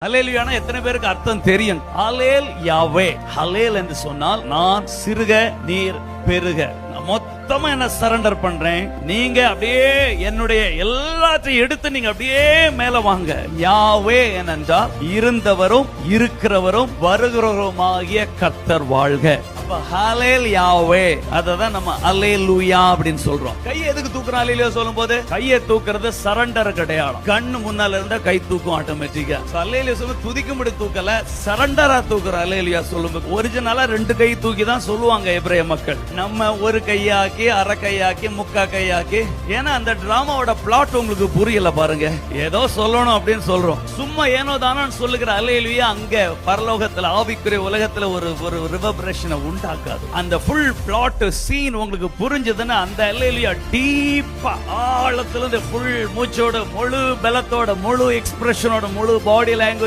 ஹல்லேலூயானா எத்தனை பேருக்கு அர்த்தம் தெரியும்? ஹல்லேல் யாவே. ஹல்லேல் என்று சொன்னால் நான் சிறுக நீர் பெருக. நான் மொத்தமா என்ன சரண்டர் பண்றேன். நீங்க அப்படியே என்னுடைய எல்லாத்தையும் எடுத்து நீங்க அப்படியே மேல வாங்க. யாவே என்றால் இருந்தவரும் இருக்கிறவரும் வருகிறவருமாகிய கர்த்தர் வாழ்க. ஹல்லேல் யாவே அததான் நம்ம அல்லேலூயா அப்படின்னு சொல்றோம். கையை எதுக்கு தூக்குறோம்? அல்லேலூயா சொல்லும் போது கையை தூக்குறது சரண்டர் அடையாளம். கண்ணு முன்னால இருந்தா கை தூக்கும் ஆட்டோமேட்டிக்கா. அல்லேலூயா சொல்லும் தூதிக்கும்படி தூக்கல, சரண்டரா தூக்குற. அல்லேலூயா சொல்லும் ஒரிஜினலா ரெண்டு கை தூக்கி தான் சொல்லுவாங்க எபிரேய மக்கள். நம்ம ஒரு கையாக்கி அரை கையாக்கி முக்கா கையாக்கி. ஏன்னா அந்த டிராமாவோட பிளாட் உங்களுக்கு புரியல பாருங்க. ஏதோ சொல்லணும் அப்படின்னு சொல்றோம். சும்மா ஏனோ தானோ சொல்லுகிற அல்லேலூயா அங்க பரலோகத்துல ஆவிக்குரிய உலகத்துல ஒரு ரிவர்பரேஷனை உண்டாக்காது. அந்த ஃபுல் பிளாட் சீன் உங்களுக்கு புரிஞ்சதுன்னா அந்த அல்லேலூயா டீப்பா ஆழத்துல இருந்து ஃபுல் மூச்சோட முழு பலத்தோட முழு எக்ஸ்பிரஷனோட முழு பாடி லாங்குவேஜ்